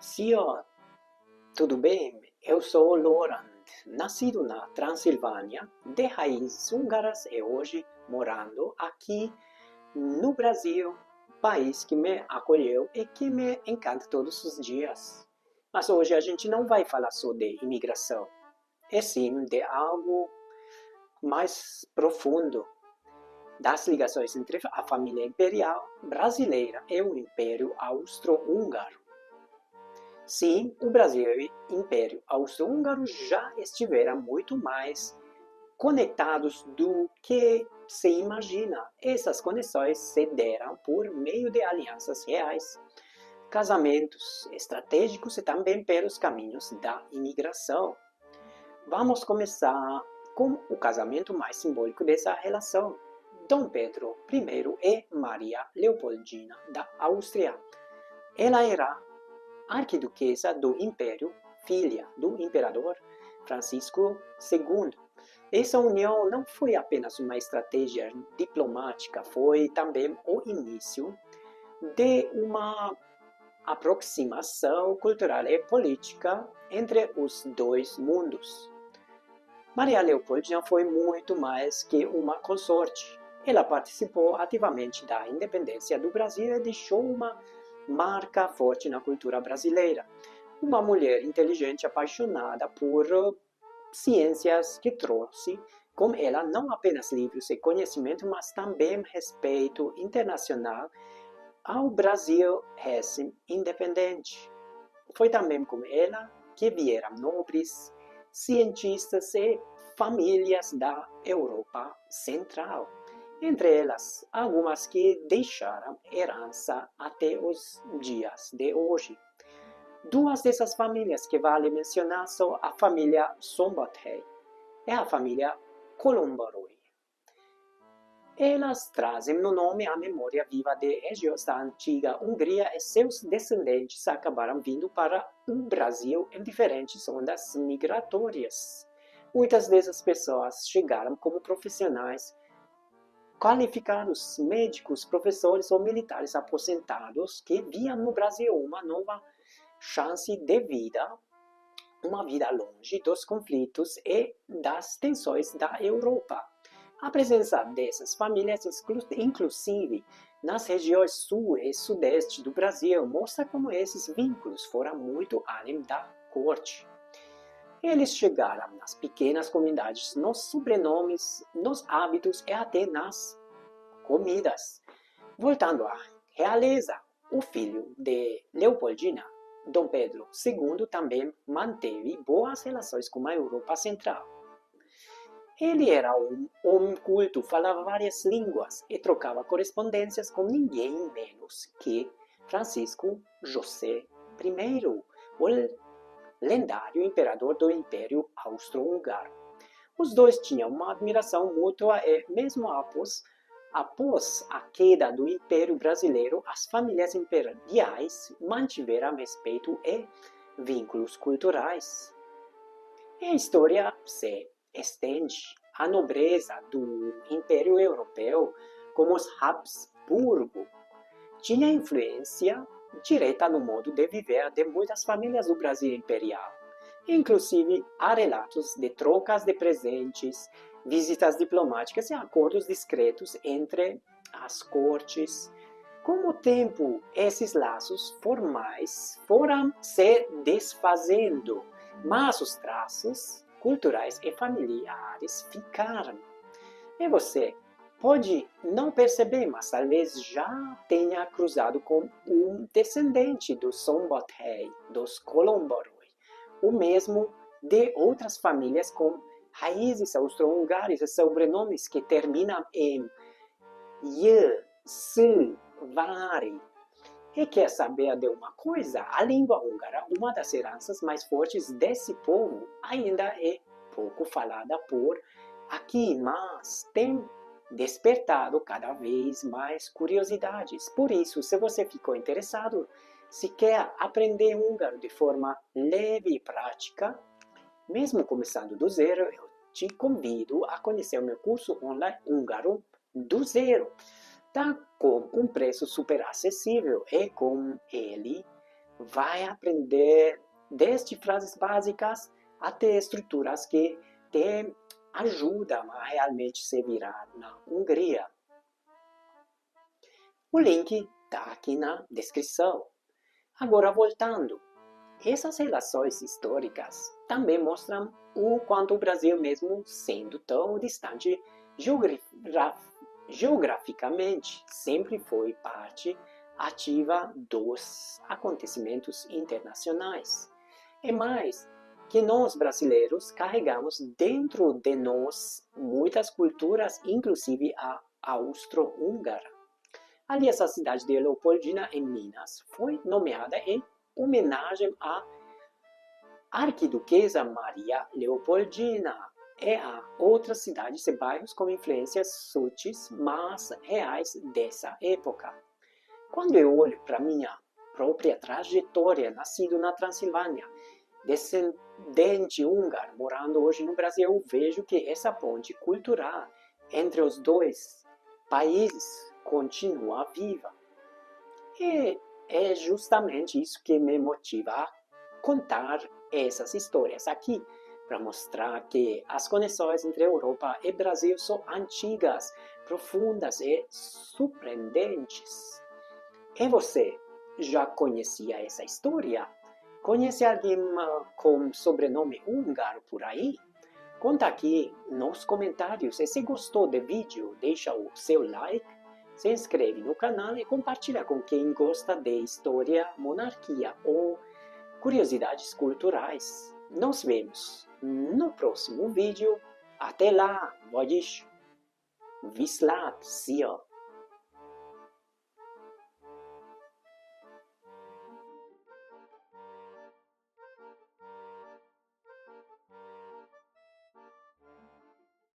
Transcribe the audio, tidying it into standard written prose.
Senhor, tudo bem? Eu sou Laurent, nascido na Transilvânia, de raízes húngaras e hoje morando aqui no Brasil, país que me acolheu e que me encanta todos os dias. Mas hoje a gente não vai falar só de imigração, e sim de algo mais profundo, das ligações entre a família imperial brasileira e o Império Austro-Húngaro. Sim, o Brasil e o Império Austro-Húngaro já estiveram muito mais conectados do que se imagina. Essas conexões se deram por meio de alianças reais, casamentos estratégicos e também pelos caminhos da imigração. Vamos começar com o casamento mais simbólico dessa relação. Dom Pedro I e Maria Leopoldina da Áustria. Ela era arquiduquesa do Império, filha do imperador Francisco II. Essa união não foi apenas uma estratégia diplomática, foi também o início de uma aproximação cultural e política entre os dois mundos. Maria Leopoldina foi muito mais que uma consorte. Ela participou ativamente da independência do Brasil e deixou uma marca forte na cultura brasileira. Uma mulher inteligente, apaixonada por ciências, que trouxe com ela não apenas livros e conhecimento, mas também respeito internacional ao Brasil recém-independente. Foi também com ela que vieram nobres, cientistas e famílias da Europa Central. Entre elas, algumas que deixaram herança até os dias de hoje. Duas dessas famílias que vale mencionar são a família Szombathely e a família Colomboroi. Elas trazem no nome a memória viva de regiões da antiga Hungria e seus descendentes acabaram vindo para o Brasil em diferentes ondas migratórias. Muitas dessas pessoas chegaram como profissionais qualificados, médicos, professores ou militares aposentados que viam no Brasil uma nova chance de vida, uma vida longe dos conflitos e das tensões da Europa. A presença dessas famílias, inclusive nas regiões sul e sudeste do Brasil, mostra como esses vínculos foram muito além da corte. Eles chegaram nas pequenas comunidades, nos sobrenomes, nos hábitos e até nas comidas. Voltando à realeza, o filho de Leopoldina, Dom Pedro II, também manteve boas relações com a Europa Central. Ele era um homem culto, falava várias línguas e trocava correspondências com ninguém menos que Francisco José I, o lendário imperador do Império Austro-Húngaro. Os dois tinham uma admiração mútua e, mesmo após a queda do Império Brasileiro, as famílias imperiais mantiveram respeito e vínculos culturais. E a história se estende à nobreza do Império Europeu, como os Habsburgo. Tinha influência direta no modo de viver de muitas famílias do Brasil imperial. Inclusive, há relatos de trocas de presentes, visitas diplomáticas e acordos discretos entre as cortes. Com o tempo, esses laços formais foram se desfazendo, mas os traços culturais e familiares ficaram. E você pode não perceber, mas talvez já tenha cruzado com um descendente dos Szombathely, dos Colomboroi, o mesmo de outras famílias com raízes austro-húngaras e sobrenomes que terminam em y, s, vari. E quer saber de uma coisa? A língua húngara, uma das heranças mais fortes desse povo, ainda é pouco falada por aqui, mas tem despertado cada vez mais curiosidades. Por isso, se você ficou interessado, se quer aprender húngaro de forma leve e prática, mesmo começando do zero, eu te convido a conhecer o meu curso online húngaro do zero. Está com um preço super acessível e com ele vai aprender desde frases básicas até estruturas que te ajudam a realmente se virar na Hungria. O link está aqui na descrição. Agora voltando, essas relações históricas também mostram o quanto o Brasil, mesmo sendo tão distante geograficamente, sempre foi parte ativa dos acontecimentos internacionais. E mais, que nós brasileiros carregamos dentro de nós muitas culturas, inclusive a austro-húngara. Aliás, a cidade de Leopoldina, em Minas, foi nomeada em homenagem à Arquiduquesa Maria Leopoldina. É a outras cidades e bairros com influências sutis, mas reais dessa época. Quando eu olho para minha própria trajetória, nascido na Transilvânia, descendente húngaro, morando hoje no Brasil, eu vejo que essa ponte cultural entre os dois países continua viva. E é justamente isso que me motiva a contar essas histórias aqui, para mostrar que as conexões entre Europa e Brasil são antigas, profundas e surpreendentes. E você já conhecia essa história? Conhece alguém com sobrenome húngaro por aí? Conta aqui nos comentários e se gostou do vídeo, deixa o seu like, se inscreve no canal e compartilha com quem gosta de história, monarquia ou curiosidades culturais. Nos vemos no próximo vídeo. Até lá, Vojish Vislat, Sia.